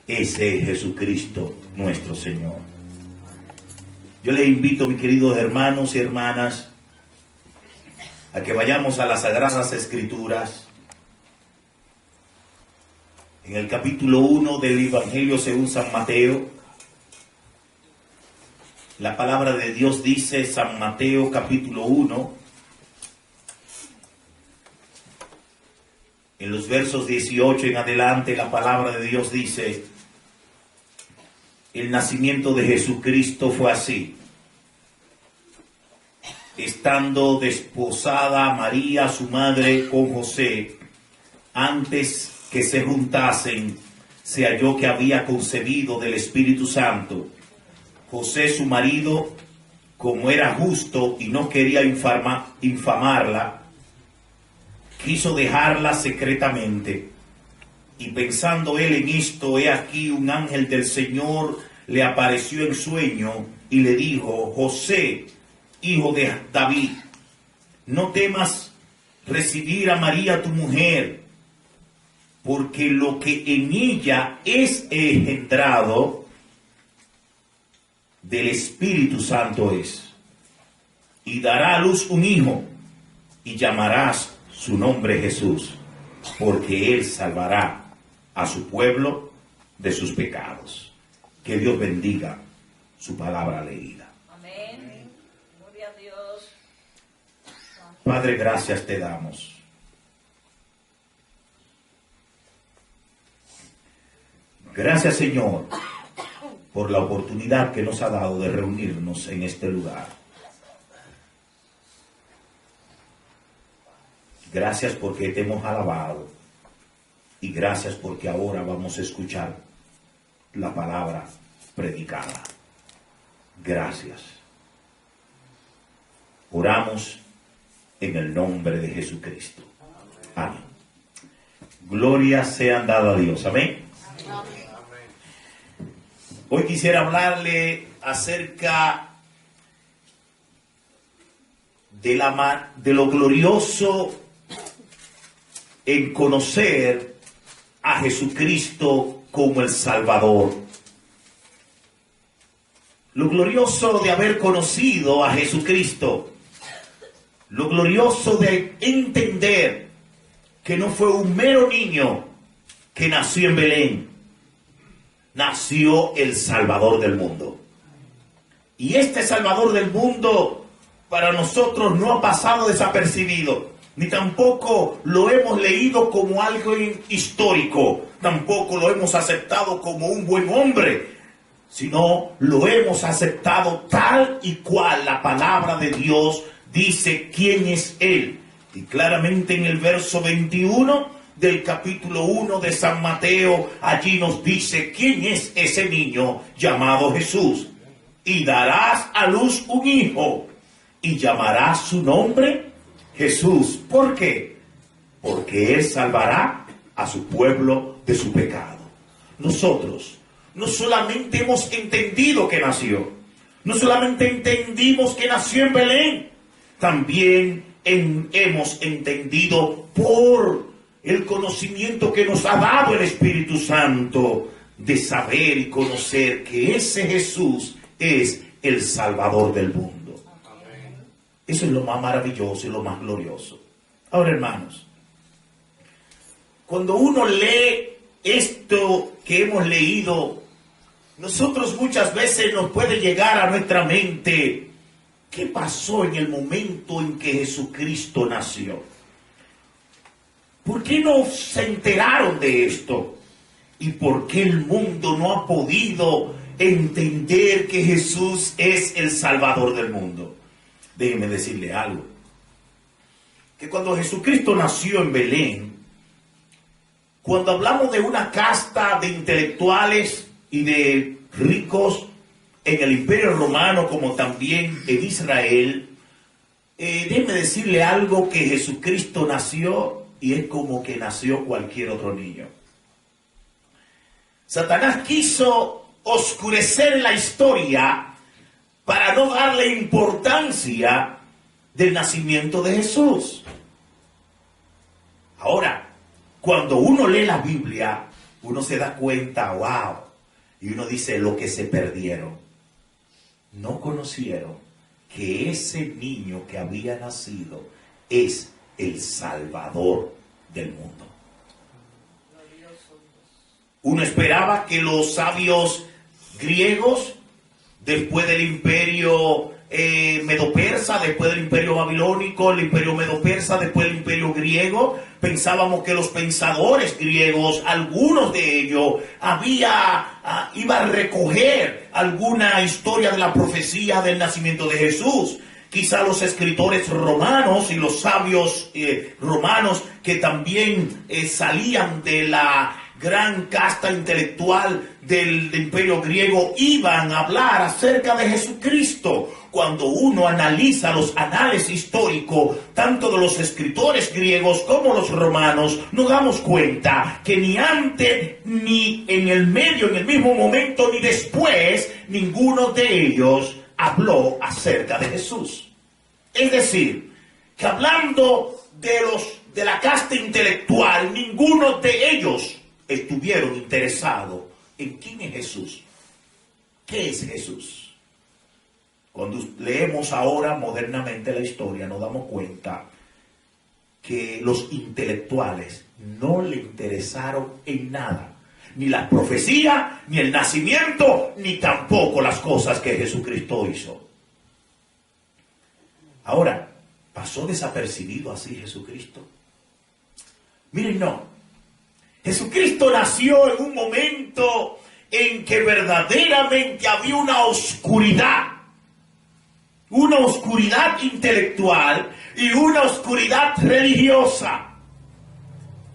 Ese es Jesucristo nuestro Señor. Yo les invito, mis queridos hermanos y hermanas, a que vayamos a las Sagradas Escrituras. En el capítulo 1 del Evangelio según San Mateo, la palabra de Dios dice, San Mateo capítulo 1, en los versos 18 en adelante, la palabra de Dios dice: el nacimiento de Jesucristo fue así. Estando desposada María, su madre, con José, antes que se juntasen, se halló que había concebido del Espíritu Santo. José, su marido, como era justo y no quería infamarla, quiso dejarla secretamente. Y pensando él en esto, he aquí un ángel del Señor le apareció en sueño y le dijo: José, hijo de David, no temas recibir a María tu mujer, porque lo que en ella es engendrado del Espíritu Santo es. Y dará a luz un hijo, y llamarás su nombre Jesús, porque él salvará a su pueblo de sus pecados. Que Dios bendiga su palabra leída. Amén. Gloria a Dios. Padre, gracias te damos. Gracias, Señor, por la oportunidad que nos ha dado de reunirnos en este lugar. Gracias porque te hemos alabado. Y gracias porque ahora vamos a escuchar la palabra predicada. Gracias. Oramos en el nombre de Jesucristo. Amén. Gloria sean dadas a Dios. Amén. Hoy quisiera hablarle acerca de lo glorioso en conocer a Jesucristo como el Salvador. Lo glorioso de haber conocido a Jesucristo. Lo glorioso de entender que no fue un mero niño que nació en Belén. Nació el Salvador del mundo. Y este Salvador del mundo para nosotros no ha pasado desapercibido, ni tampoco lo hemos leído como algo histórico, tampoco lo hemos aceptado como un buen hombre, sino lo hemos aceptado tal y cual la palabra de Dios dice quién es Él. Y claramente en el verso 21 del capítulo 1 de San Mateo, allí nos dice quién es ese niño llamado Jesús. Y darás a luz un hijo, y llamarás su nombre Jesús. ¿Por qué? Porque Él salvará a su pueblo de su pecado. Nosotros no solamente hemos entendido que nació, no solamente entendimos que nació en Belén, también hemos entendido por el conocimiento que nos ha dado el Espíritu Santo de saber y conocer que ese Jesús es el Salvador del mundo. Eso es lo más maravilloso y lo más glorioso. Ahora, hermanos, cuando uno lee esto que hemos leído, nosotros muchas veces nos puede llegar a nuestra mente: ¿qué pasó en el momento en que Jesucristo nació? ¿Por qué no se enteraron de esto? ¿Y por qué el mundo no ha podido entender que Jesús es el Salvador del mundo? Déjeme decirle algo. Que cuando Jesucristo nació en Belén, cuando hablamos de una casta de intelectuales y de ricos en el Imperio Romano, como también en Israel, déjeme decirle algo, que Jesucristo nació y es como que nació cualquier otro niño. Satanás quiso oscurecer la historia para no darle importancia del nacimiento de Jesús. Ahora, cuando uno lee la Biblia, uno se da cuenta, wow, y uno dice lo que se perdieron. No conocieron que ese niño que había nacido es el Salvador del mundo. Uno esperaba que los sabios griegos, después del imperio medo-persa, después del imperio babilónico, el imperio medo-persa, después del imperio griego, pensábamos que los pensadores griegos, algunos de ellos, iba a recoger alguna historia de la profecía del nacimiento de Jesús. Quizá los escritores romanos y los sabios romanos que también salían de la gran casta intelectual del imperio griego iban a hablar acerca de Jesucristo. Cuando uno analiza los anales históricos, tanto de los escritores griegos como los romanos, nos damos cuenta que ni antes, ni en el medio, en el mismo momento, ni después, ninguno de ellos habló acerca de Jesús. Es decir, que hablando de la casta intelectual, ninguno de ellos estuvieron interesados en quién es Jesús. ¿Qué es Jesús? Cuando leemos ahora modernamente la historia, nos damos cuenta que los intelectuales no le interesaron en nada, ni la profecía, ni el nacimiento, ni tampoco las cosas que Jesucristo hizo. Ahora, ¿pasó desapercibido así Jesucristo? Miren, no. Jesucristo nació en un momento en que verdaderamente había una oscuridad intelectual y una oscuridad religiosa.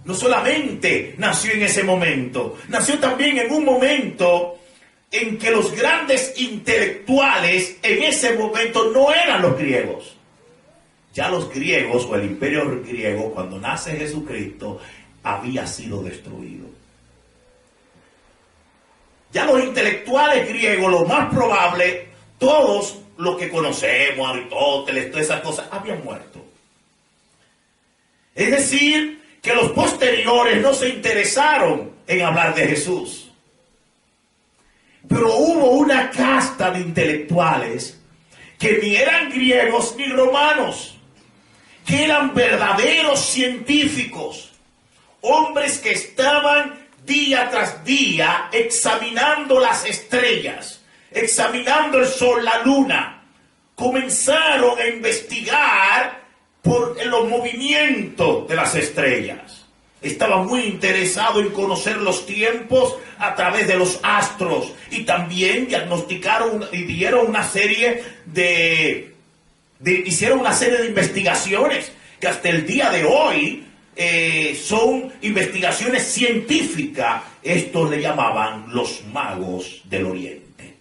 No solamente nació en ese momento, nació también en un momento en que los grandes intelectuales en ese momento no eran los griegos. Ya los griegos o el imperio griego, cuando nace Jesucristo, había sido destruido. Ya los intelectuales griegos, lo más probable, todos los que conocemos, Aristóteles, todas esas cosas, habían muerto. Es decir, que los posteriores no se interesaron en hablar de Jesús. Pero hubo una casta de intelectuales que ni eran griegos ni romanos, que eran verdaderos científicos, hombres que estaban día tras día examinando las estrellas, examinando el sol, la luna. Comenzaron a investigar por los movimientos de las estrellas. Estaban muy interesados en conocer los tiempos a través de los astros, y también diagnosticaron y dieron una serie hicieron una serie de investigaciones que hasta el día de hoy son investigaciones científicas. Esto le llamaban los magos del Oriente.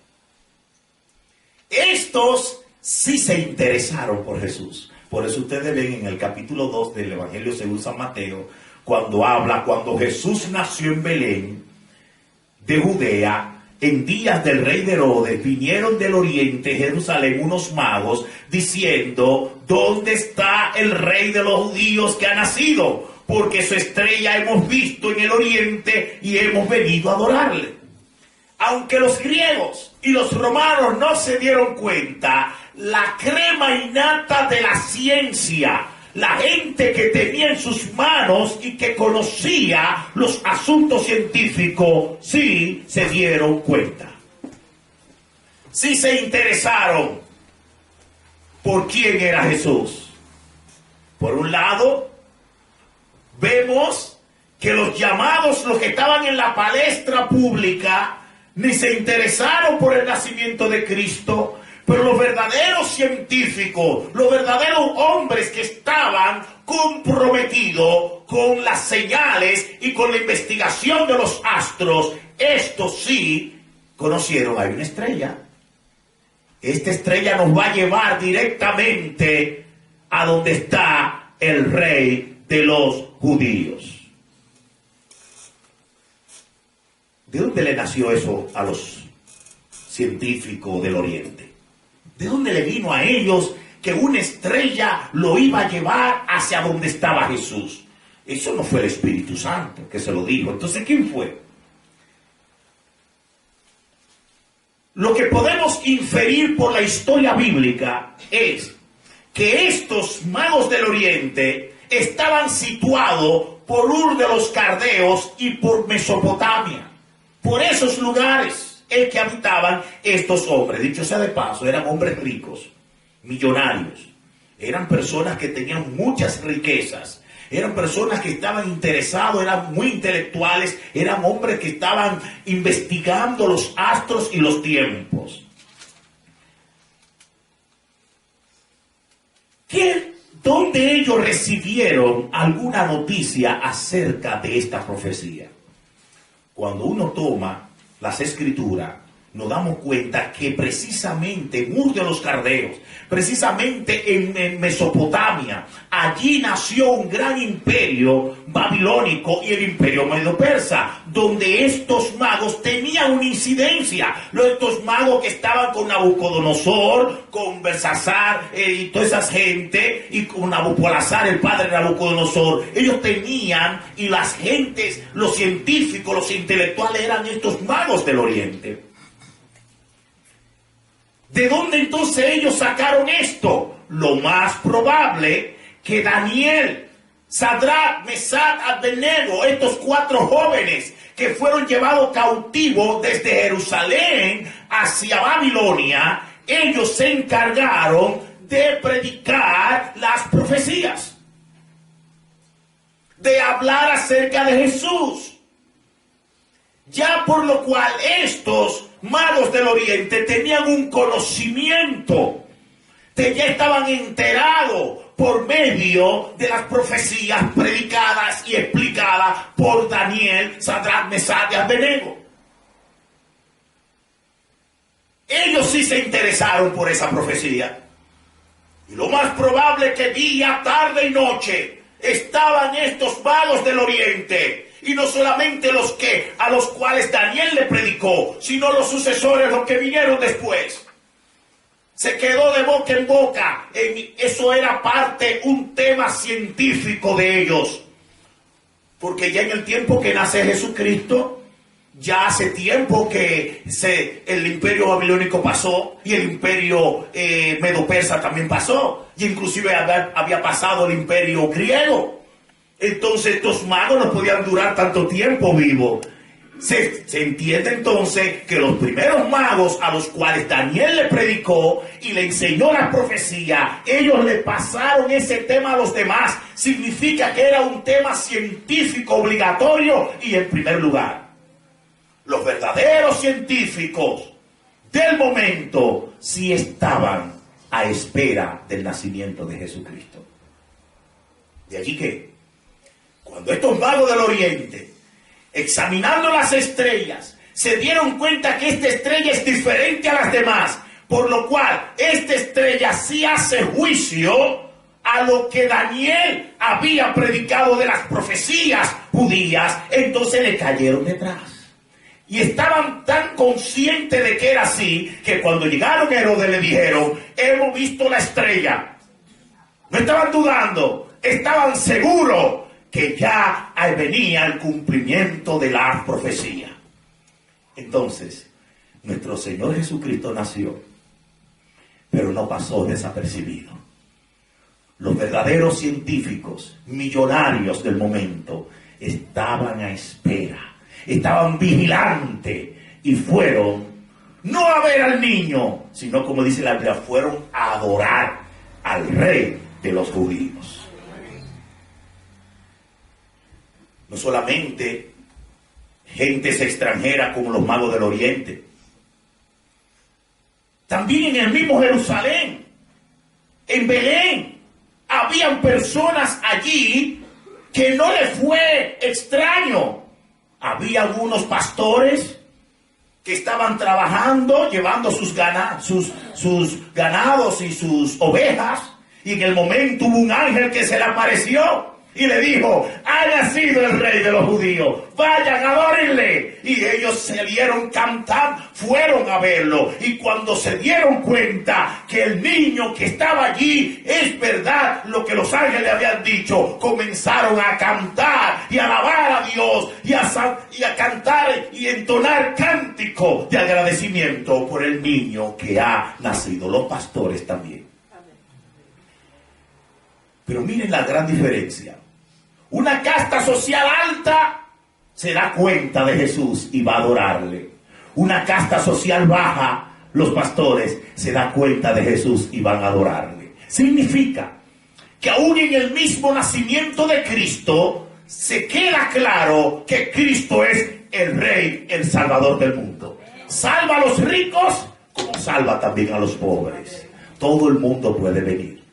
Estos sí se interesaron por Jesús. Por eso ustedes ven en el capítulo 2 del Evangelio según San Mateo, cuando Jesús nació en Belén de Judea, en días del rey de Herodes, vinieron del oriente, Jerusalén, unos magos, diciendo: ¿dónde está el rey de los judíos que ha nacido? Porque su estrella hemos visto en el oriente y hemos venido a adorarle. Aunque los griegos y los romanos no se dieron cuenta, la crema innata de la ciencia, la gente que tenía en sus manos y que conocía los asuntos científicos, sí se dieron cuenta. Sí se interesaron por quién era Jesús. Por un lado, vemos que los llamados, los que estaban en la palestra pública, ni se interesaron por el nacimiento de Cristo. Pero los verdaderos científicos, los verdaderos hombres que estaban comprometidos con las señales y con la investigación de los astros, estos sí conocieron: hay una estrella. Esta estrella nos va a llevar directamente a donde está el rey de los judíos. ¿De dónde le nació eso a los científicos del Oriente? ¿De dónde le vino a ellos que una estrella lo iba a llevar hacia donde estaba Jesús? Eso no fue el Espíritu Santo que se lo dijo. Entonces, ¿quién fue? lo que podemos inferir por la historia bíblica es que estos magos del Oriente estaban situados por Ur de los Caldeos y por Mesopotamia, por esos lugares en que habitaban estos hombres. Dicho sea de paso, eran hombres ricos, millonarios, eran personas que tenían muchas riquezas, eran personas que estaban interesados, eran muy intelectuales, eran hombres que estaban investigando los astros y los tiempos. ¿Dónde ellos recibieron alguna noticia acerca de esta profecía? Cuando uno toma las escrituras, nos damos cuenta que precisamente en Ur de los Caldeos, precisamente en Mesopotamia, allí nació un gran imperio babilónico y el imperio medo-persa, donde estos magos tenían una incidencia. Estos magos que estaban con Nabucodonosor, con Belsasar y toda esa gente, y con Nabopolassar, el padre de Nabucodonosor, ellos tenían, y las gentes, los científicos, los intelectuales, eran estos magos del Oriente. ¿De dónde entonces ellos sacaron esto? Lo más probable que Daniel, Sadrach, Mesach, Abednego, estos 4 jóvenes que fueron llevados cautivos desde Jerusalén hacia Babilonia, ellos se encargaron de predicar las profecías, de hablar acerca de Jesús. Ya por lo cual estos magos del Oriente tenían un conocimiento, ya estaban enterados por medio de las profecías predicadas y explicadas por Daniel, Sadrach, Mesach y Abednego. Ellos sí se interesaron por esa profecía. Y lo más probable es que día, tarde y noche estaban estos magos del Oriente. Y no solamente a los cuales Daniel le predicó, sino los sucesores, los que vinieron después. Se quedó de boca en boca. Eso era un tema científico de ellos. Porque ya en el tiempo que nace Jesucristo, ya hace tiempo que el imperio babilónico pasó y el imperio medo-persa también pasó. Y inclusive había pasado el imperio griego. Entonces estos magos no podían durar tanto tiempo vivos. Se entiende entonces que los primeros magos a los cuales Daniel le predicó y le enseñó la profecía, ellos le pasaron ese tema a los demás. Significa que era un tema científico obligatorio y en primer lugar. Los verdaderos científicos del momento sí estaban a espera del nacimiento de Jesucristo. De allí que cuando estos magos del Oriente, examinando las estrellas, se dieron cuenta que esta estrella es diferente a las demás, por lo cual esta estrella sí hace juicio a lo que Daniel había predicado de las profecías judías, entonces le cayeron detrás. Y estaban tan conscientes de que era así, que cuando llegaron a Herodes le dijeron: hemos visto la estrella. No estaban dudando, estaban seguros que ya venía el cumplimiento de la profecía. Entonces, nuestro Señor Jesucristo nació, pero no pasó desapercibido. Los verdaderos científicos, millonarios del momento, estaban a espera, estaban vigilantes y fueron no a ver al niño, sino, como dice la Biblia, fueron a adorar al Rey de los judíos. No solamente gentes extranjeras como los magos del Oriente, también en el mismo Jerusalén, en Belén, habían personas allí que no les fue extraño. Había algunos pastores que estaban trabajando, llevando sus ganados y sus ovejas, y en el momento hubo un ángel que se le apareció. y le dijo: ha nacido el rey de los judíos, vayan, adórenle. Y ellos salieron cantando, fueron a verlo, y cuando se dieron cuenta que el niño que estaba allí es verdad lo que los ángeles le habían dicho, comenzaron a cantar y a alabar a Dios y a cantar y entonar cántico de agradecimiento por el niño que ha nacido. Los pastores también. Pero miren la gran diferencia. Una casta social alta se da cuenta de Jesús y va a adorarle. Una casta social baja, los pastores, se da cuenta de Jesús y van a adorarle. Significa que aún en el mismo nacimiento de Cristo se queda claro que Cristo es el Rey, el Salvador del mundo. Salva a los ricos como salva también a los pobres. Todo el mundo puede venir.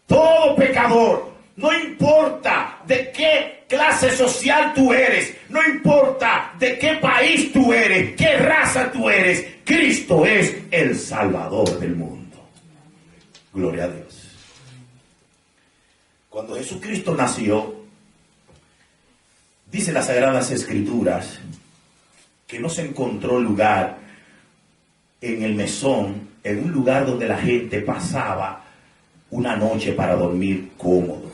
Todo pecador, no importa de qué clase social tú eres, no importa de qué país tú eres, qué raza tú eres, Cristo es el Salvador del mundo. Gloria a Dios. Cuando Jesucristo nació, dice las Sagradas Escrituras que no se encontró lugar en el mesón, en un lugar donde la gente pasaba una noche para dormir cómodo.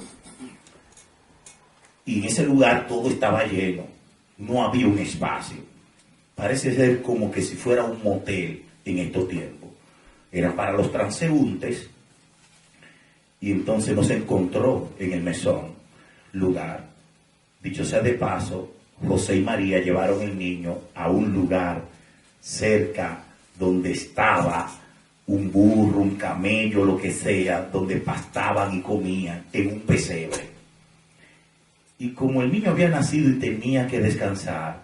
Y en ese lugar todo estaba lleno, no había un espacio. Parece ser como que si fuera un motel en estos tiempos. Era para los transeúntes, y entonces no se encontró en el mesón lugar. Dicho sea de paso, José y María llevaron el niño a un lugar cerca donde estaba un burro, un camello, lo que sea, donde pastaban y comían, en un pesebre. Y como el niño había nacido y tenía que descansar,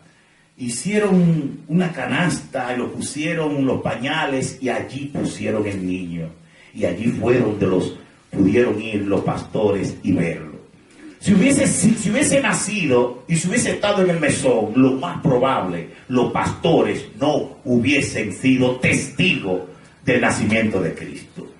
hicieron una canasta y lo pusieron los pañales y allí pusieron el niño. Y allí fue donde pudieron ir los pastores y verlo. Si hubiese nacido y si hubiese estado en el mesón, lo más probable, los pastores no hubiesen sido testigos del nacimiento de Cristo.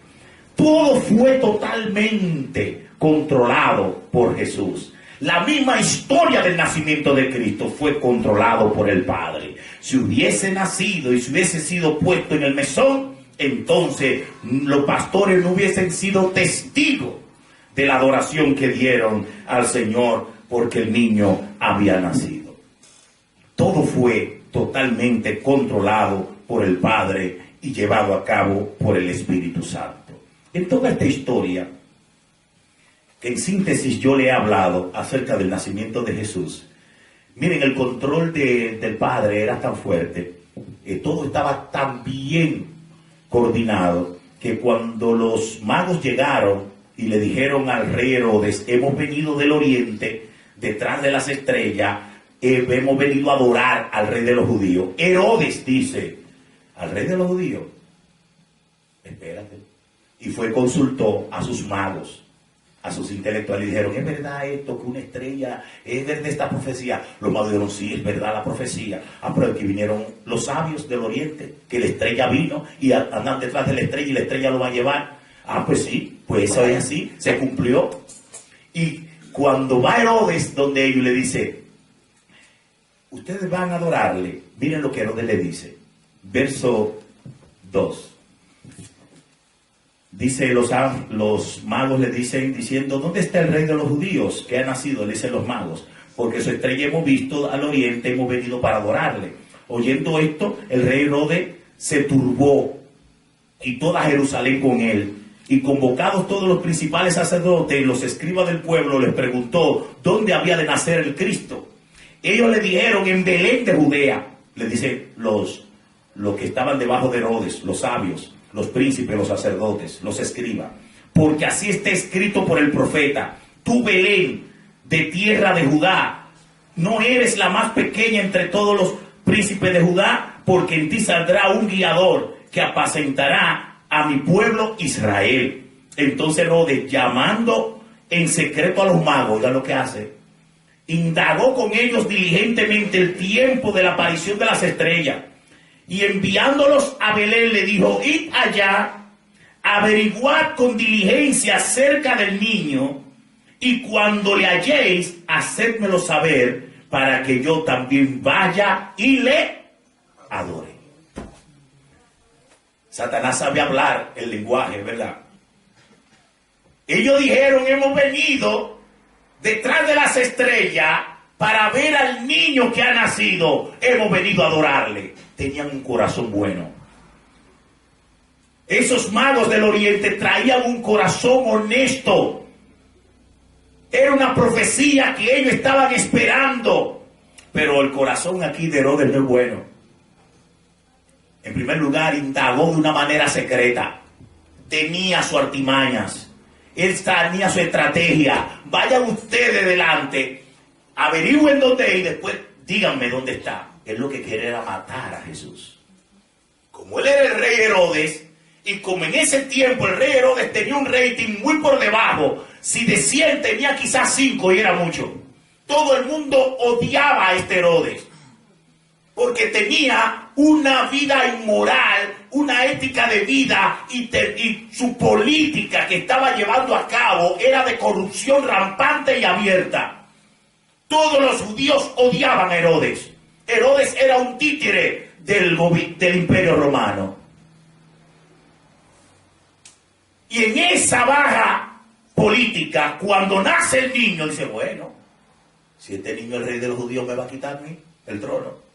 Todo fue totalmente controlado por Jesús. La misma historia del nacimiento de Cristo fue controlado por el Padre. Si hubiese nacido y si hubiese sido puesto en el mesón, entonces los pastores no hubiesen sido testigos de la adoración que dieron al Señor porque el niño había nacido. Todo fue totalmente controlado por el Padre y llevado a cabo por el Espíritu Santo. En toda esta historia, que en síntesis yo le he hablado acerca del nacimiento de Jesús, miren, el control del Padre era tan fuerte, todo estaba tan bien coordinado, que cuando los magos llegaron y le dijeron al rey Herodes: hemos venido del oriente, detrás de las estrellas, hemos venido a adorar al rey de los judíos. Herodes dice: ¿al rey de los judíos? Espérate. Y fue, consultó a sus magos, a sus intelectuales, y dijeron: ¿es verdad esto, que una estrella, es verdad esta profecía? Los magos dijeron: sí, es verdad la profecía. Pero aquí vinieron los sabios del oriente, que la estrella vino y andan detrás de la estrella y la estrella lo va a llevar. Pues sí, pues eso es así, se cumplió. Y cuando va Herodes donde ellos, le dice: ustedes van a adorarle. Miren lo que Herodes le dice, verso 2. Dice, los magos le dicen, diciendo: ¿dónde está el rey de los judíos que ha nacido? Le dicen los magos: porque su estrella hemos visto al oriente, hemos venido para adorarle. Oyendo esto, el rey Herodes se turbó, y toda Jerusalén con él. Y convocados todos los principales sacerdotes y los escribas del pueblo, les preguntó dónde había de nacer el Cristo. Ellos le dijeron: en Belén de Judea. Le dicen los que estaban debajo de Herodes, los sabios, los príncipes, los sacerdotes, los escribas. Porque así está escrito por el profeta: tú, Belén, de tierra de Judá, no eres la más pequeña entre todos los príncipes de Judá, porque en ti saldrá un guiador que apacentará a mi pueblo Israel. Entonces Herodes, llamando en secreto a los magos, ya lo que hace, indagó con ellos diligentemente el tiempo de la aparición de las estrellas, y enviándolos a Belén le dijo: id allá, averiguad con diligencia acerca del niño, y cuando le halléis, hacedmelo saber, para que yo también vaya y le adore. Satanás sabe hablar el lenguaje, ¿verdad? Ellos dijeron, hemos venido detrás de las estrellas para ver al niño que ha nacido. Hemos venido a adorarle. Tenían un corazón bueno. Esos magos del oriente traían un corazón honesto. Era una profecía que ellos estaban esperando. Pero el corazón aquí de Herodes no es bueno. En primer lugar, indagó de una manera secreta. Tenía sus artimañas. Él tenía su estrategia. Vayan ustedes delante, averigüen dónde es y después díganme dónde está. Él lo que quería era matar a Jesús. Como él era el rey Herodes, y como en ese tiempo el rey Herodes tenía un rating muy por debajo, si de 100 tenía quizás 5 y era mucho. Todo el mundo odiaba a este Herodes, porque tenía una vida inmoral, una ética de vida y su política que estaba llevando a cabo era de corrupción rampante y abierta. Todos los judíos odiaban a Herodes. Herodes era un títere del Imperio Romano. Y en esa baja política, cuando nace el niño, dice, bueno, si este niño es el rey de los judíos, me va a quitar el trono.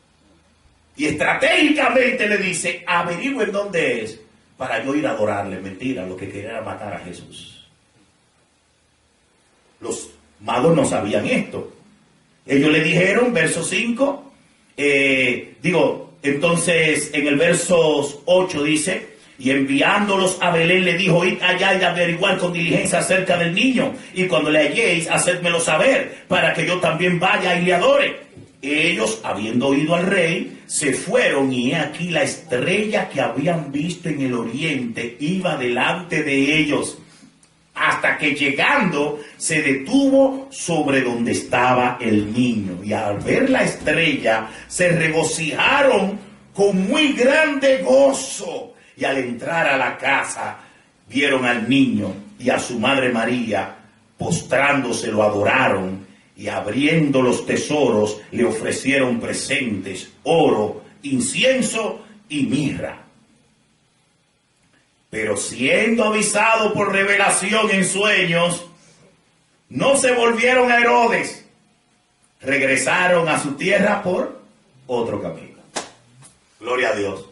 Y estratégicamente le dice, averigüen dónde es para yo ir a adorarle. Mentira, lo que quería era matar a Jesús. Los magos no sabían esto. Ellos le dijeron, verso 5, entonces en el verso 8 dice, y enviándolos a Belén le dijo, id allá y averiguar con diligencia acerca del niño, y cuando le halléis, hacedmelo saber, para que yo también vaya y le adore. Ellos, habiendo oído al rey, se fueron, y he aquí la estrella que habían visto en el oriente iba delante de ellos, hasta que llegando se detuvo sobre donde estaba el niño. Y al ver la estrella se regocijaron con muy grande gozo. Y al entrar a la casa vieron al niño y a su madre María, postrándose lo adoraron, y abriendo los tesoros le ofrecieron presentes, oro, incienso y mirra. Pero siendo avisado por revelación en sueños, no se volvieron a Herodes, regresaron a su tierra por otro camino. Gloria a Dios.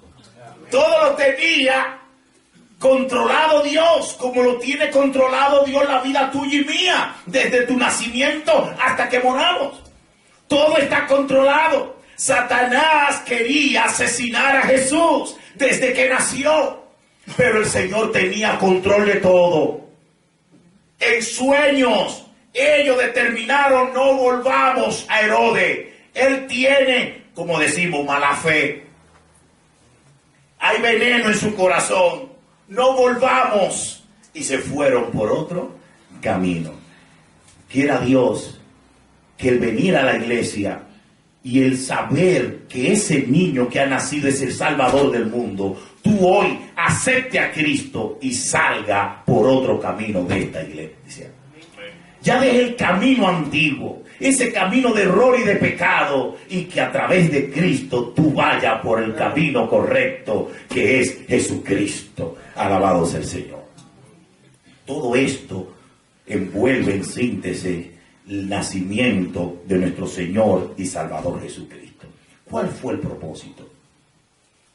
Todo lo tenía controlado Dios, como lo tiene controlado Dios la vida tuya y mía, desde tu nacimiento hasta que moramos. Todo está controlado. Satanás quería asesinar a Jesús desde que nació, pero el Señor tenía control de todo. En sueños, ellos determinaron, no volvamos a Herodes. Él tiene, como decimos, mala fe. Hay veneno en su corazón. No volvamos. Y se fueron por otro camino. Quiera Dios que el venir a la iglesia y el saber que ese niño que ha nacido es el Salvador del mundo, tú hoy acepte a Cristo y salga por otro camino de esta iglesia. Ya deje el camino antiguo, ese camino de error y de pecado, y que a través de Cristo tú vayas por el camino correcto, que es Jesucristo. Alabado sea el Señor. Todo esto envuelve en síntesis el nacimiento de nuestro Señor y Salvador Jesucristo. ¿Cuál fue el propósito?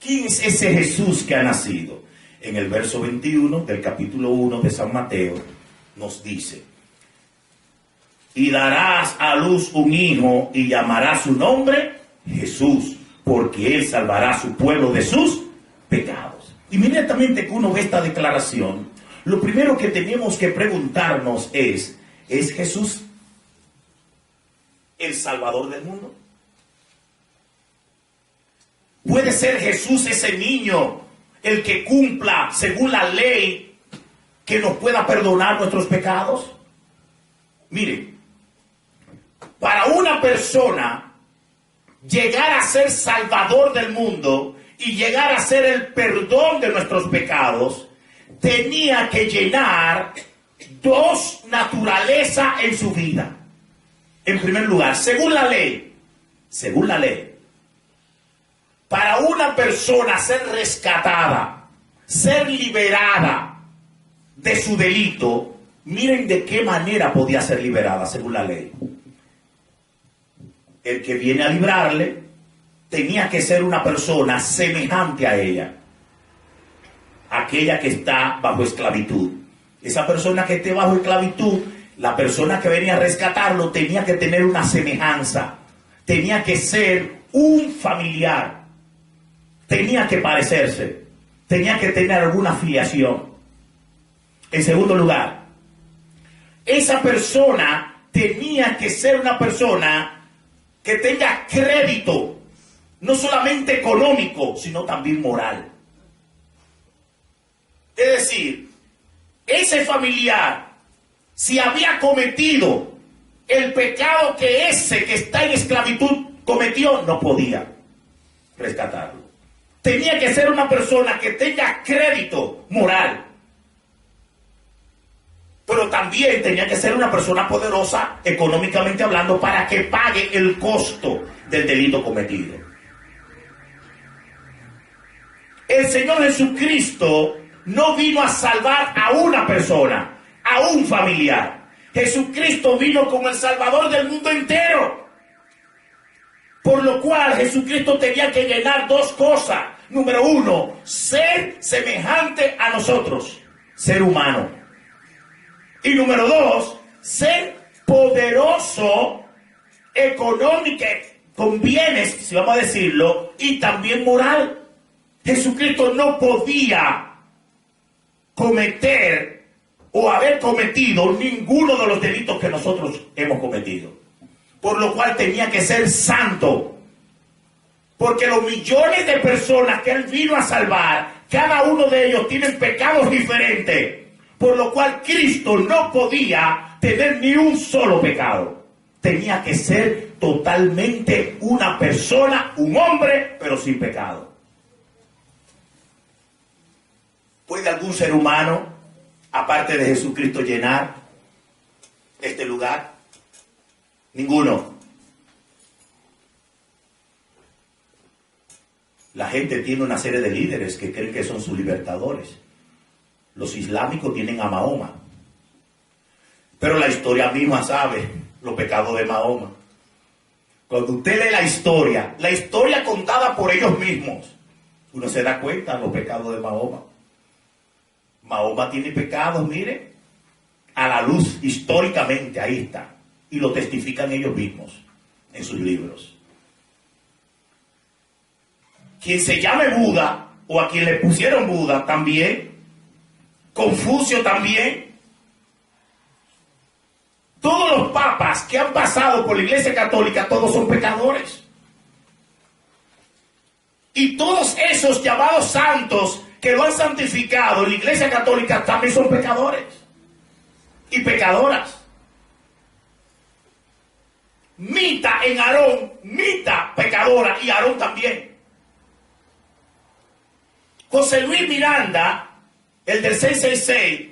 ¿Quién es ese Jesús que ha nacido? En el verso 21 del capítulo 1 de San Mateo nos dice: y darás a luz un hijo y llamará su nombre Jesús, porque él salvará a su pueblo de sus pecados. Inmediatamente que uno ve esta declaración, lo primero que tenemos que preguntarnos ¿es Jesús el Salvador del mundo? ¿Puede ser Jesús ese niño el que cumpla según la ley, que nos pueda perdonar nuestros pecados? Mire, para una persona llegar a ser Salvador del mundo y llegar a ser el perdón de nuestros pecados, tenía que llenar dos naturalezas en su vida. En primer lugar, según la ley, para una persona ser rescatada, ser liberada de su delito, miren de qué manera podía ser liberada según la ley. El que viene a librarle tenía que ser una persona semejante a ella, aquella que está bajo esclavitud. Esa persona que esté bajo esclavitud, la persona que venía a rescatarlo tenía que tener una semejanza, tenía que ser un familiar, tenía que parecerse, tenía que tener alguna afiliación. En segundo lugar, esa persona tenía que ser una persona que tenga crédito, no solamente económico, sino también moral. Es decir, ese familiar, si había cometido el pecado que ese que está en esclavitud cometió, no podía rescatarlo. Tenía que ser una persona que tenga crédito moral, pero también tenía que ser una persona poderosa económicamente hablando para que pague el costo del delito cometido. El Señor Jesucristo no vino a salvar a una persona, a un familiar. Jesucristo vino como el Salvador del mundo entero. Por lo cual Jesucristo tenía que llenar dos cosas. Número uno, ser semejante a nosotros, ser humano. Y número dos, ser poderoso económico, con bienes, si vamos a decirlo, y también moral. Jesucristo no podía cometer o haber cometido ninguno de los delitos que nosotros hemos cometido. Por lo cual tenía que ser santo. Porque los millones de personas que Él vino a salvar, cada uno de ellos tienen pecados diferentes. Por lo cual Cristo no podía tener ni un solo pecado. Tenía que ser totalmente una persona, un hombre, pero sin pecado. ¿Puede algún ser humano, aparte de Jesucristo, llenar este lugar? Ninguno. La gente tiene una serie de líderes que creen que son sus libertadores. Los islámicos tienen a Mahoma. Pero la historia misma sabe los pecados de Mahoma. Cuando usted lee la historia contada por ellos mismos, uno se da cuenta de los pecados de Mahoma. Mahoma tiene pecados, mire, a la luz históricamente, ahí está. Y lo testifican ellos mismos en sus libros. Quien se llame Buda, o a quien le pusieron Buda también, Confucio también, todos los papas que han pasado por la Iglesia Católica, todos son pecadores. Y todos esos llamados santos que lo han santificado en la Iglesia Católica también son pecadores y pecadoras. Mita en Aarón, Mita pecadora y Aarón también. José Luis Miranda, el del 666,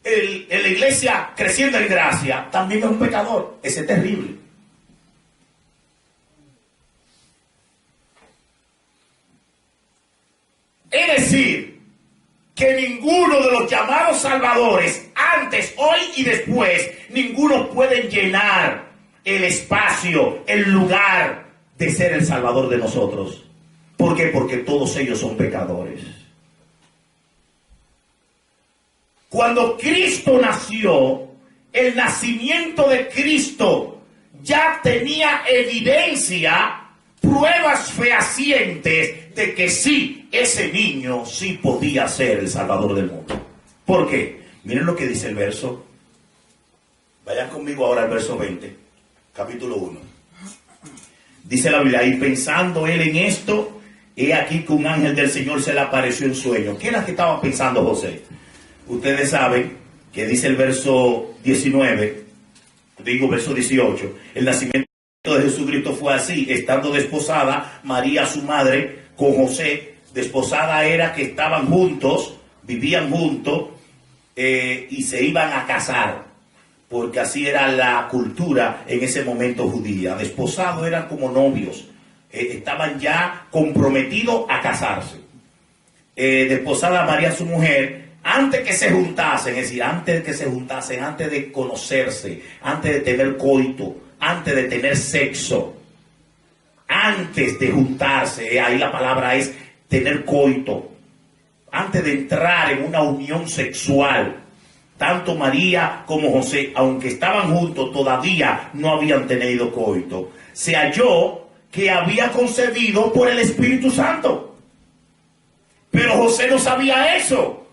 en la iglesia Creciendo en Gracia, también es un pecador. Ese es terrible. Es decir, que ninguno de los llamados salvadores, antes, hoy y después, ninguno puede llenar el espacio, el lugar de ser el salvador de nosotros. ¿Por qué? Porque todos ellos son pecadores. Cuando Cristo nació, el nacimiento de Cristo ya tenía evidencia, pruebas fehacientes de que sí, ese niño sí podía ser el Salvador del mundo. ¿Por qué? Miren lo que dice el verso. Vayan conmigo ahora al verso 20, capítulo 1. Dice la Biblia, y pensando él en esto, he aquí que un ángel del Señor se le apareció en sueño. ¿Qué era que estaba pensando José? Ustedes saben que dice el verso 19, verso 18, el nacimiento de Jesucristo fue así, estando desposada María su madre con José. Desposada era que estaban juntos, vivían juntos, y se iban a casar, porque así era la cultura en ese momento judía. Desposados eran como novios, estaban ya comprometidos a casarse. Desposada María su mujer, antes que se juntasen, es decir, antes de que se juntasen, antes de conocerse, antes de tener coito, antes de tener sexo, antes de juntarse, ahí la palabra es tener coito, antes de entrar en una unión sexual, tanto María como José, aunque estaban juntos, todavía no habían tenido coito. Se halló que había concebido por el Espíritu Santo. Pero José no sabía eso.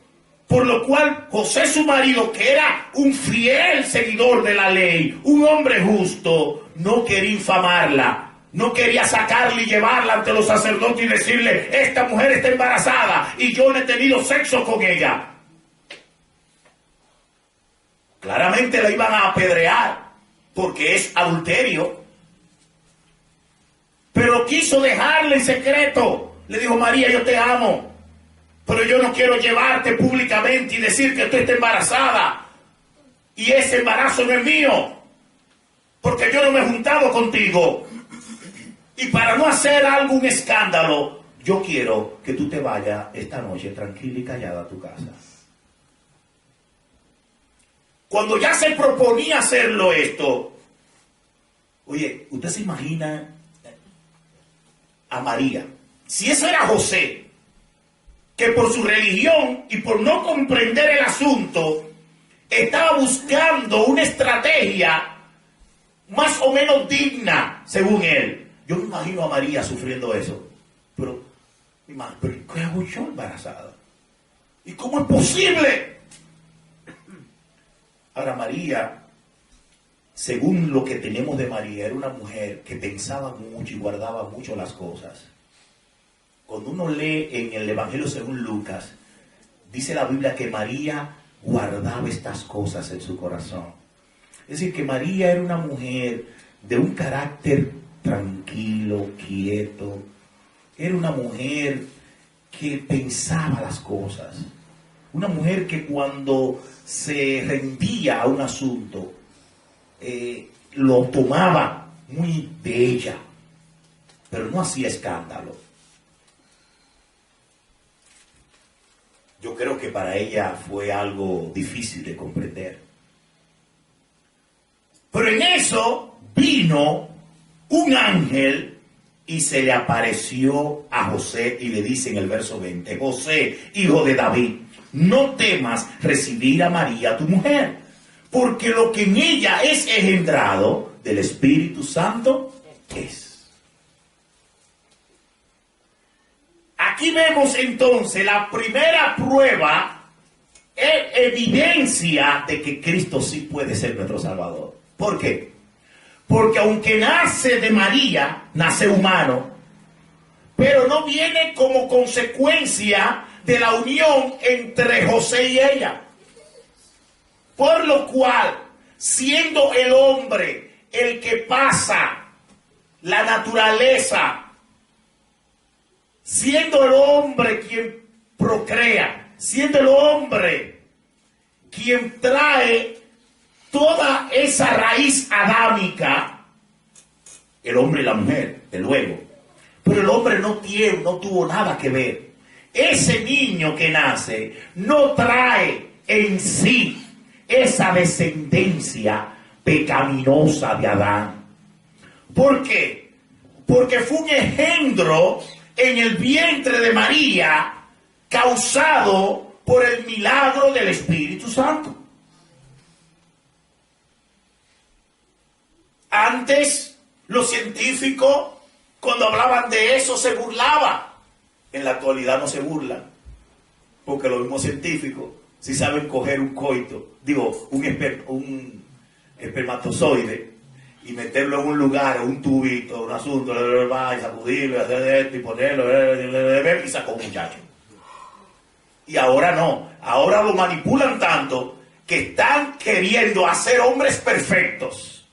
Por lo cual José, su marido, que era un fiel seguidor de la ley, un hombre justo, no quería infamarla. No quería sacarla y llevarla ante los sacerdotes y decirle, esta mujer está embarazada y yo no he tenido sexo con ella. Claramente la iban a apedrear porque es adulterio. Pero quiso dejarla en secreto. Le dijo, María, yo te amo, pero yo no quiero llevarte públicamente y decir que tú estás embarazada. Y ese embarazo no es mío, porque yo no me he juntado contigo. Y para no hacer algún escándalo, yo quiero que tú te vayas esta noche tranquila y callada a tu casa. Cuando ya se proponía hacerlo esto, oye, usted se imagina a María, si eso era José, que por su religión y por no comprender el asunto, estaba buscando una estrategia más o menos digna, según él. Yo me imagino a María sufriendo eso. Pero ¿qué hago yo embarazada? ¿Y cómo es posible? Ahora, María, según lo que tenemos de María, era una mujer que pensaba mucho y guardaba mucho las cosas. Cuando uno lee en el Evangelio según Lucas, dice la Biblia que María guardaba estas cosas en su corazón. Es decir, que María era una mujer de un carácter tranquilo, quieto. Era una mujer que pensaba las cosas. Una mujer que cuando se rendía a un asunto, lo tomaba muy de ella, pero no hacía escándalo. Yo creo que para ella fue algo difícil de comprender. Pero en eso vino un ángel y se le apareció a José y le dice en el verso 20, José, hijo de David, no temas recibir a María tu mujer, porque lo que en ella es engendrado del Espíritu Santo es. Aquí vemos entonces la primera prueba, evidencia de que Cristo sí puede ser nuestro Salvador. ¿Por qué? Porque aunque nace de María, nace humano, pero no viene como consecuencia de la unión entre José y ella. Por lo cual, siendo el hombre el que pasa la naturaleza, siendo el hombre quien procrea, siendo el hombre quien trae toda esa raíz adámica, el hombre y la mujer, de luego, pero el hombre no tuvo nada que ver. Ese niño que nace no trae en sí esa descendencia pecaminosa de Adán. ¿Por qué? Porque fue un engendro en el vientre de María causado por el milagro del Espíritu Santo. Antes, los científicos, cuando hablaban de eso, se burlaban. En la actualidad no se burlan, porque los mismos científicos sí saben coger un coito, un espermatozoide, y meterlo en un lugar, un tubito, un asunto, y sacudirlo, y hacer esto, y ponerlo, y sacó un muchacho. Y ahora no, ahora lo manipulan tanto que están queriendo hacer hombres perfectos.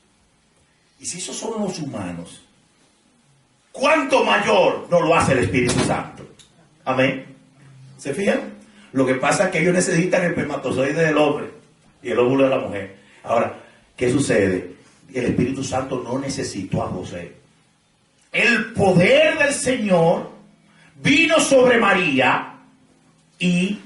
Y si esos son los humanos, ¿cuánto mayor no lo hace el Espíritu Santo? Amén. ¿Se fijan? Lo que pasa es que ellos necesitan el espermatozoide del hombre y el óvulo de la mujer. Ahora, ¿qué sucede? El Espíritu Santo no necesitó a José. El poder del Señor vino sobre María y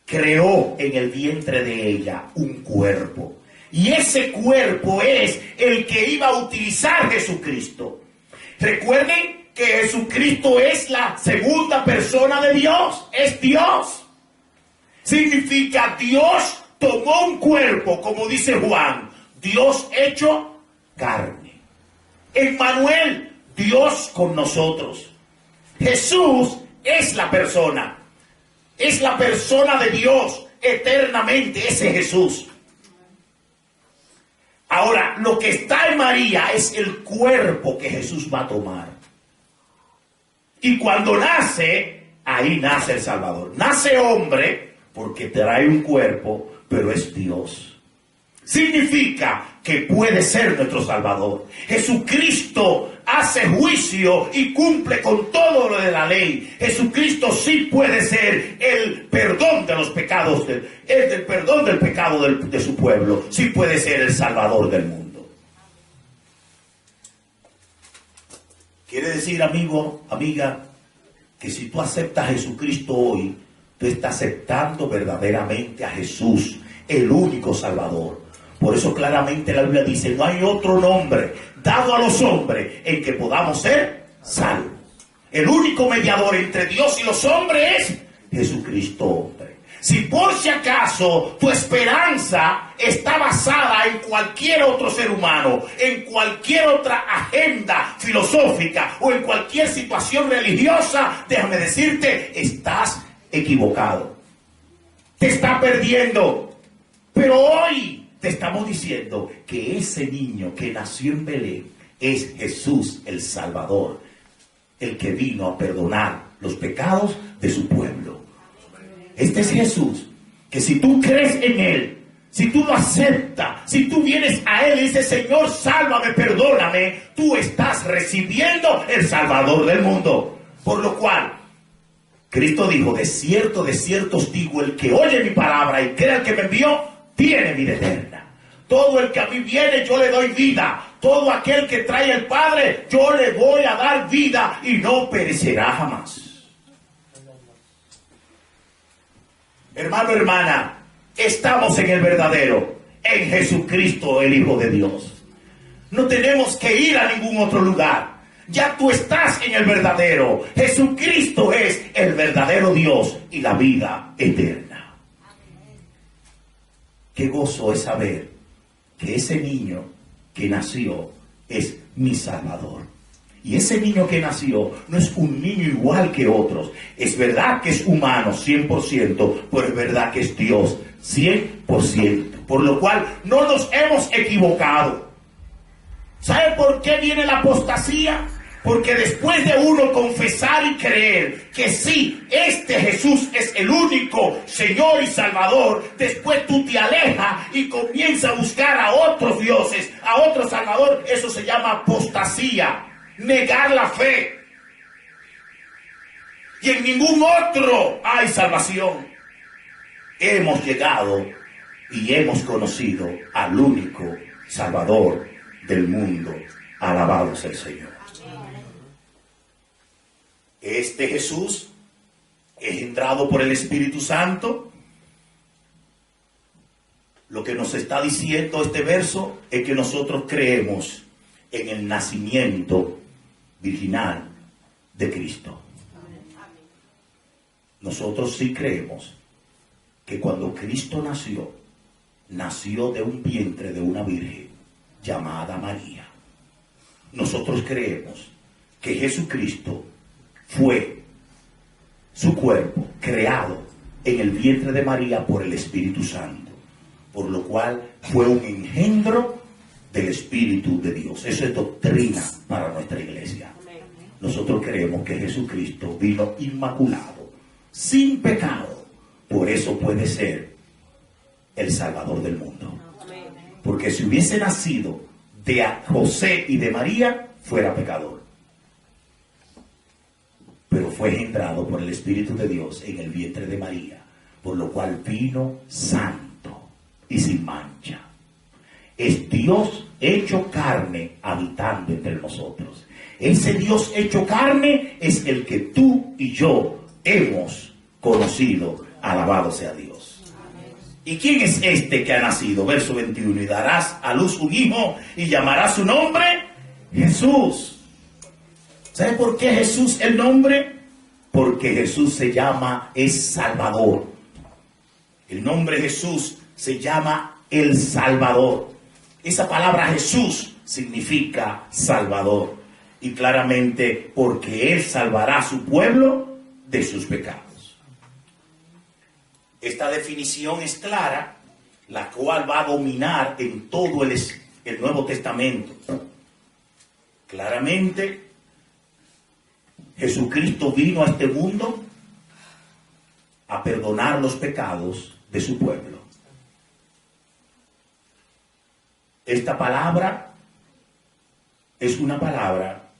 creó en el vientre de ella un cuerpo. Y ese cuerpo es el que iba a utilizar Jesucristo. Recuerden que Jesucristo es la segunda persona de Dios. Es Dios. Significa Dios tomó un cuerpo, como dice Juan. Dios hecho carne. Emmanuel, Dios con nosotros. Jesús es la persona. Es la persona de Dios eternamente. Ese Jesús. Ahora, lo que está en María es el cuerpo que Jesús va a tomar. Y cuando nace, ahí nace el Salvador. Nace hombre porque trae un cuerpo, pero es Dios. Significa que puede ser nuestro Salvador. Jesucristo hace juicio y cumple con todo lo de la ley. Jesucristo sí puede ser el perdón de los pecados, el perdón del pecado de su pueblo. Sí puede ser el Salvador del mundo. Quiere decir, amigo, amiga, que si tú aceptas a Jesucristo hoy, tú estás aceptando verdaderamente a Jesús, el único Salvador. Por eso claramente la Biblia dice, no hay otro nombre dado a los hombres en que podamos ser salvos. El único mediador entre Dios y los hombres es Jesucristo hombre. Si por si acaso tu esperanza está basada en cualquier otro ser humano, en cualquier otra agenda filosófica o en cualquier situación religiosa, déjame decirte, estás equivocado. Te está perdiendo. Pero hoy te estamos diciendo que ese niño que nació en Belén es Jesús el Salvador, el que vino a perdonar los pecados de su pueblo. Este es Jesús, que si tú crees en Él, si tú lo aceptas, si tú vienes a Él y dices, Señor, sálvame, perdóname, tú estás recibiendo el Salvador del mundo. Por lo cual, Cristo dijo, de cierto os digo, el que oye mi palabra y cree al que me envió, tiene vida eterna. Todo el que a mí viene, yo le doy vida. Todo aquel que trae el Padre, yo le voy a dar vida y no perecerá jamás. Hermano, hermana, estamos en el verdadero, en Jesucristo, el Hijo de Dios. No tenemos que ir a ningún otro lugar. Ya tú estás en el verdadero. Jesucristo es el verdadero Dios y la vida eterna. Qué gozo es saber que ese niño que nació es mi Salvador. Y ese niño que nació no es un niño igual que otros. Es verdad que es humano 100%, pero es verdad que es Dios 100%. Por lo cual no nos hemos equivocado. ¿Sabe por qué viene la apostasía? Porque después de uno confesar y creer que sí, este Jesús es el único Señor y Salvador, después tú te alejas y comienzas a buscar a otros dioses, a otro Salvador. Eso se llama apostasía, negar la fe. Y en ningún otro hay salvación. Hemos llegado y hemos conocido al único Salvador del mundo. Alabado sea el Señor. Este Jesús es entrado por el Espíritu Santo. Lo que nos está diciendo este verso es que nosotros creemos en el nacimiento virginal de Cristo. Nosotros sí creemos que cuando Cristo nació de un vientre de una virgen llamada María. Nosotros creemos que Jesucristo fue su cuerpo creado en el vientre de María por el Espíritu Santo, por lo cual fue un engendro del Espíritu de Dios. Eso es doctrina para nuestra iglesia. Nosotros creemos que Jesucristo vino inmaculado, sin pecado, por eso puede ser el Salvador del mundo. Porque si hubiese nacido de José y de María, fuera pecador. pero fue engendrado por el Espíritu de Dios en el vientre de María, por lo cual vino santo y sin mancha. Es Dios hecho carne habitando entre nosotros. Ese Dios hecho carne es el que tú y yo hemos conocido. Alabado sea Dios. ¿Y quién es este que ha nacido? Verso 21. Y darás a luz un hijo y llamarás su nombre Jesús. ¿Sabe por qué Jesús el nombre? Porque Jesús es Salvador. El nombre Jesús se llama el Salvador. Esa palabra Jesús significa Salvador. Y claramente porque Él salvará a su pueblo de sus pecados. Esta definición es clara, la cual va a dominar en todo el Nuevo Testamento. Claramente, Jesucristo vino a este mundo a perdonar los pecados de su pueblo. Esta palabra es una palabra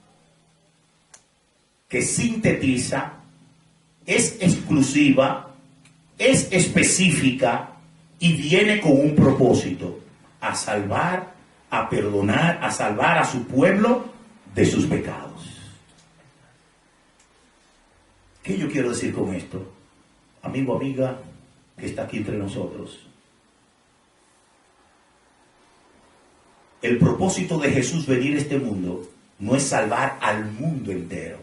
que sintetiza, es exclusiva, es específica y viene con un propósito: a salvar, a perdonar, a salvar a su pueblo de sus pecados. ¿Qué yo quiero decir con esto? Amigo, amiga, que está aquí entre nosotros. El propósito de Jesús venir a este mundo no es salvar al mundo entero.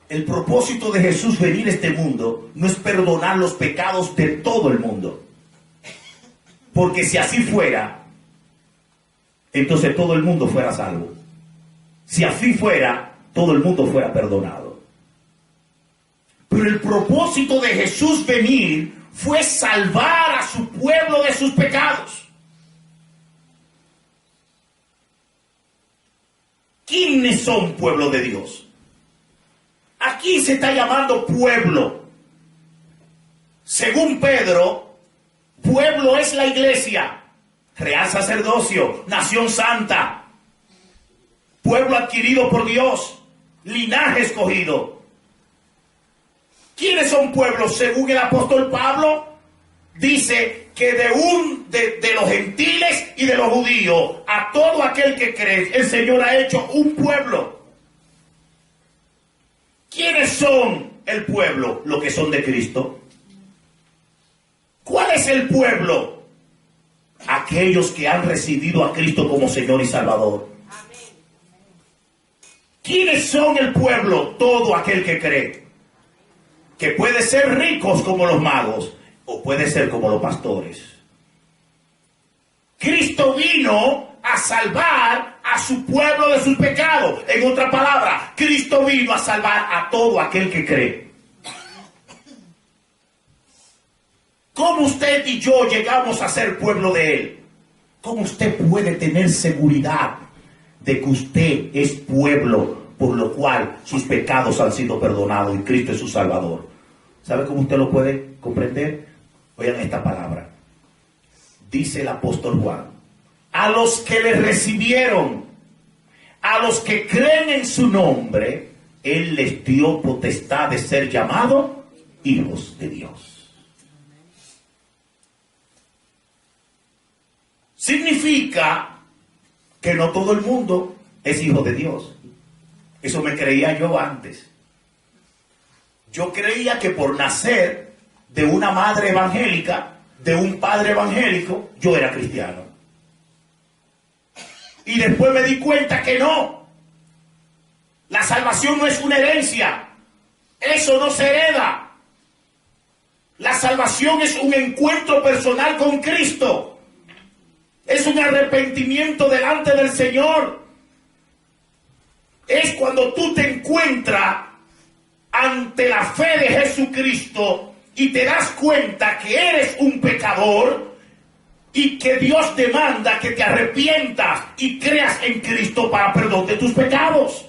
El propósito de Jesús venir a este mundo no es perdonar los pecados de todo el mundo. Porque si así fuera, entonces todo el mundo fuera salvo. Si así fuera, todo el mundo fuera perdonado. Pero el propósito de Jesús venir fue salvar a su pueblo de sus pecados. ¿Quiénes son pueblo de Dios? Aquí se está llamando pueblo. Según Pedro, pueblo es la iglesia, real sacerdocio, nación santa, pueblo adquirido por Dios, linaje escogido. ¿Quiénes son pueblos? Según el apóstol Pablo, dice que de los gentiles y de los judíos, a todo aquel que cree, el Señor ha hecho un pueblo. ¿Quiénes son el pueblo? Los que son de Cristo. ¿Cuál es el pueblo? Aquellos que han recibido a Cristo como Señor y Salvador. ¿Quiénes son el pueblo? Todo aquel que cree. Que puede ser ricos como los magos o puede ser como los pastores. Cristo vino a salvar a su pueblo de sus pecados. En otra palabra, Cristo vino a salvar a todo aquel que cree. ¿Cómo usted y yo llegamos a ser pueblo de Él? ¿Cómo usted puede tener seguridad de que usted es pueblo por lo cual sus pecados han sido perdonados y Cristo es su Salvador? ¿Sabe cómo usted lo puede comprender? Oigan esta palabra. Dice el apóstol Juan: a los que le recibieron, a los que creen en su nombre, Él les dio potestad de ser llamados hijos de Dios. Significa que no todo el mundo es hijo de Dios. Eso me creía yo antes. Yo creía que por nacer de una madre evangélica, de un padre evangélico, yo era cristiano. Y después me di cuenta que no. La salvación no es una herencia. Eso no se hereda. La salvación es un encuentro personal con Cristo. Es un arrepentimiento delante del Señor. Es cuando tú te encuentras ante la fe de Jesucristo y te das cuenta que eres un pecador y que Dios demanda que te arrepientas y creas en Cristo para perdón de tus pecados.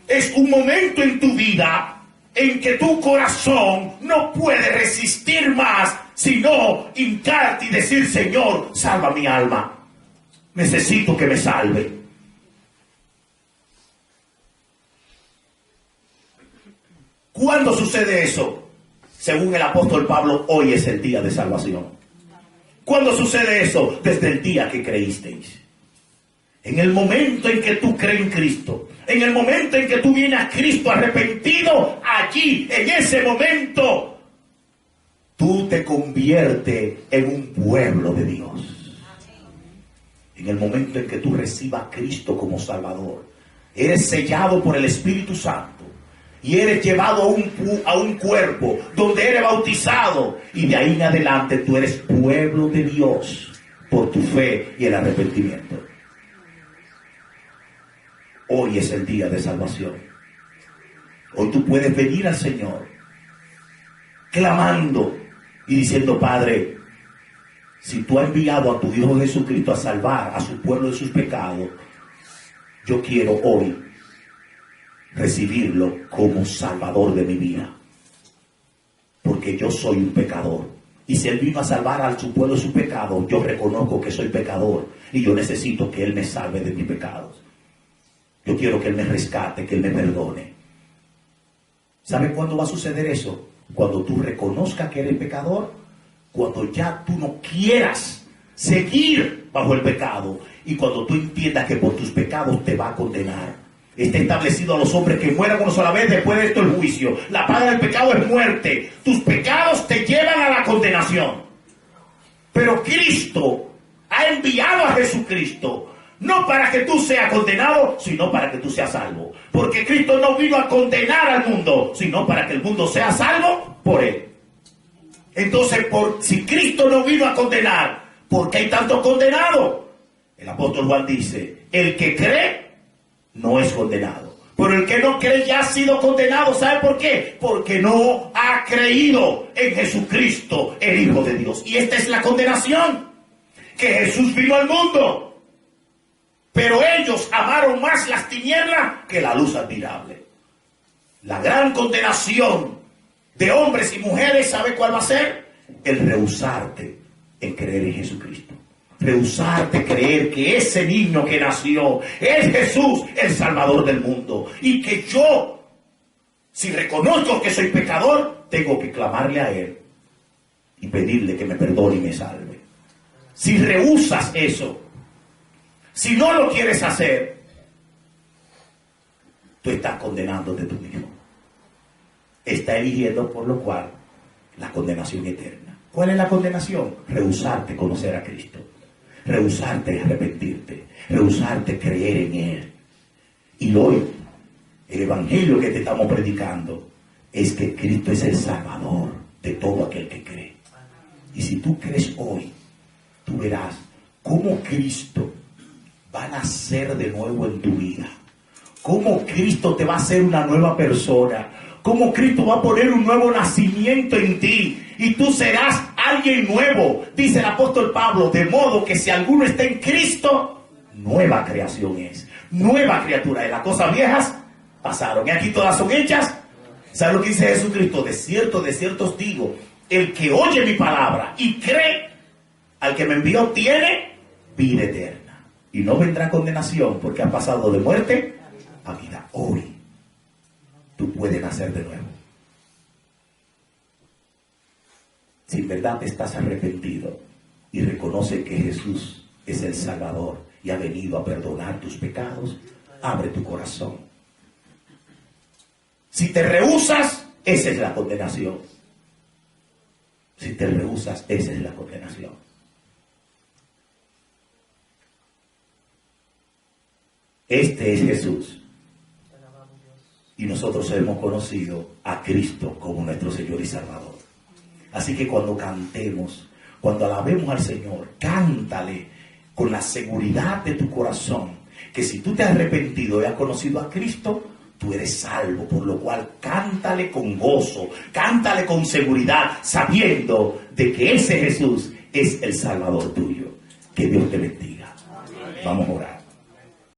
Es un momento en tu vida en que tu corazón no puede resistir más, sino hincarte y decir: Señor, salva mi alma. Necesito que me salve. ¿Cuándo sucede eso? Según el apóstol Pablo, hoy es el día de salvación. ¿Cuándo sucede eso? Desde el día que creísteis. En el momento en que tú crees en Cristo, en el momento en que tú vienes a Cristo arrepentido, allí, en ese momento, tú te conviertes en un pueblo de Dios. En el momento en que tú recibas a Cristo como Salvador, eres sellado por el Espíritu Santo y eres llevado a un cuerpo donde eres bautizado, y de ahí en adelante tú eres pueblo de Dios por tu fe y el arrepentimiento. Hoy es el día de salvación. Hoy tú puedes venir al Señor clamando y diciendo: Padre, si tú has enviado a tu Hijo Jesucristo a salvar a su pueblo de sus pecados, yo quiero hoy recibirlo como Salvador de mi vida, porque yo soy un pecador, y si Él vino a salvar a su pueblo de sus pecados, yo reconozco que soy pecador y yo necesito que Él me salve de mis pecados. Yo quiero que Él me rescate, que Él me perdone. ¿Sabe cuándo va a suceder eso? Cuando tú reconozcas que eres pecador, cuando ya tú no quieras seguir bajo el pecado, y cuando tú entiendas que por tus pecados te va a condenar. Está establecido a los hombres que mueran una sola vez, después de esto el juicio. La paga del pecado es muerte. Tus pecados te llevan a la condenación. Pero Cristo ha enviado a Jesucristo, no para que tú seas condenado, sino para que tú seas salvo. Porque Cristo no vino a condenar al mundo, sino para que el mundo sea salvo por Él. Entonces, si Cristo no vino a condenar, ¿por qué hay tanto condenado? El apóstol Juan dice: el que cree no es condenado, pero el que no cree ya ha sido condenado. ¿Sabe por qué? Porque no ha creído en Jesucristo, el Hijo de Dios. Y esta es la condenación, que Jesús vino al mundo, pero ellos amaron más las tinieblas que la luz admirable. La gran condenación de hombres y mujeres, ¿sabe cuál va a ser? El rehusarte en creer en Jesucristo. Rehusarte creer que ese niño que nació es Jesús, el Salvador del mundo. Y que yo, si reconozco que soy pecador, tengo que clamarle a Él y pedirle que me perdone y me salve. Si rehusas eso, si no lo quieres hacer, tú estás condenándote tú mismo. Estás eligiendo, por lo cual, la condenación eterna. ¿Cuál es la condenación? Rehusarte conocer a Cristo. Rehusarte arrepentirte. Rehusarte creer en Él. Y hoy, el evangelio que te estamos predicando es que Cristo es el Salvador de todo aquel que cree. Y si tú crees hoy, tú verás cómo Cristo va a nacer de nuevo en tu vida. Cómo Cristo te va a hacer una nueva persona. Cómo Cristo va a poner un nuevo nacimiento en ti. Y tú serás alguien nuevo. Dice el apóstol Pablo: de modo que si alguno está en Cristo, nueva creación es. Nueva criatura es. Las cosas viejas pasaron y aquí todas son hechas. ¿Sabe lo que dice Jesucristo? De cierto os digo, el que oye mi palabra y cree al que me envió tiene vida eterna. Y no vendrá condenación, porque ha pasado de muerte a vida. Hoy tú puedes nacer de nuevo. Si en verdad estás arrepentido y reconoce que Jesús es el Salvador y ha venido a perdonar tus pecados, abre tu corazón. Si te rehusas, esa es la condenación. Si te rehusas, esa es la condenación. Este es Jesús. Y nosotros hemos conocido a Cristo como nuestro Señor y Salvador. Así que cuando cantemos, cuando alabemos al Señor, cántale con la seguridad de tu corazón, que si tú te has arrepentido y has conocido a Cristo, tú eres salvo, por lo cual cántale con gozo, cántale con seguridad, sabiendo de que ese Jesús es el Salvador tuyo. Que Dios te bendiga. Vamos a orar.